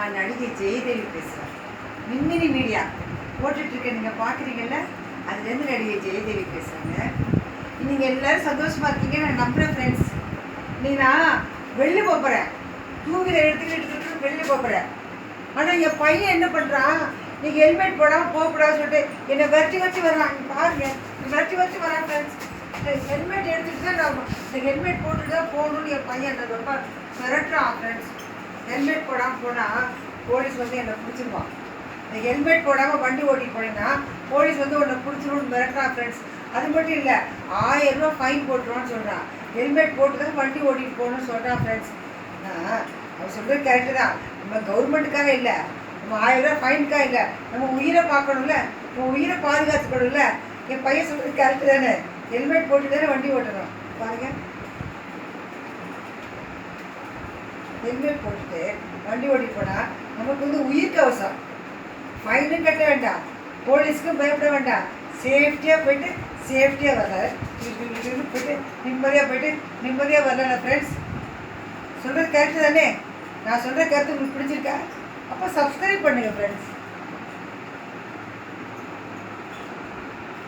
நான் நடிகை ஜெயதேவி பேசுகிறேன். மின்மினி மீடியா போட்டுட்ருக்கேன், நீங்கள் பார்க்குறீங்கல்ல, அதுலேருந்து நடிகை ஜெயதேவி பேசுகிறேங்க. நீங்கள் எல்லோரும் சந்தோஷமாக இருக்கீங்க நான் நம்புகிறேன் ஃப்ரெண்ட்ஸ். நான் வெளியே போகிறேன், 2 வீலர் எடுத்துக்கிட்டு வெளியே போகிறேன். ஆனால் என் பையன் என்ன பண்ணுறான், நீங்கள் ஹெல்மெட் போடாமல் போகக்கூடாதுன்னு சொல்லிட்டு என்னை வச்சு வரான். பாருங்கள், வச்சு வரான் ஃப்ரெண்ட்ஸ். ஹெல்மெட் எடுத்துகிட்டு தான் நான் இந்த ஹெல்மெட் போட்டுட்டு தான் போகணுன்னு என் பையன் ரொம்ப மிரட்டுறான் ஃப்ரெண்ட்ஸ். ஹெல்மெட் போடாமல் போனால் போலீஸ் வந்து என்னை பிடிச்சிருவான். இந்த ஹெல்மெட் போடாமல் வண்டி ஓட்டிட்டு போனேன்னா போலீஸ் வந்து உன்னை பிடிச்சிருவோன்னு மிரட்டுறான் ஃப்ரெண்ட்ஸ். அது மட்டும் இல்லை, 1000 ரூபா ஃபைன் போட்டுருவான்னு சொல்கிறான். ஹெல்மெட் போட்டு தான் வண்டி ஓட்டிகிட்டு போகணும்னு சொல்கிறான் ஃப்ரெண்ட்ஸ். அவன் சொல்கிறது கரெக்டு தான். நம்ம கவர்மெண்ட்டுக்காக இல்லை, நம்ம 1000 ரூபா ஃபைனுக்காக இல்லை, நம்ம உயிரை பார்க்கணும்ல, நம்ம உயிரை பாதுகாத்துக்கணும்ல. என் பையன் சொல்கிறது கரெக்டு தானே. ஹெல்மெட் போட்டு தானே வண்டி ஓட்டணும். பாருங்கள், ஹெல்மெட் போட்டுட்டு வண்டி ஓட்டிட்டு போனால் நமக்கு வந்து உயிர் கவசம். ஃபைனும் கட்ட வேண்டாம், போலீஸ்க்கும் பயப்பட வேண்டாம். சேஃப்டியாக போயிட்டு சேஃப்டியாக வரல, போயிட்டு நிம்மதியாக வரல ஃப்ரெண்ட்ஸ். சொல்கிறது கரெக்டு தானே. நான் சொல்கிற கருத்து உங்களுக்கு பிடிச்சிருக்கா? அப்போ சப்ஸ்கிரைப் பண்ணுங்கள் ஃப்ரெண்ட்ஸ்.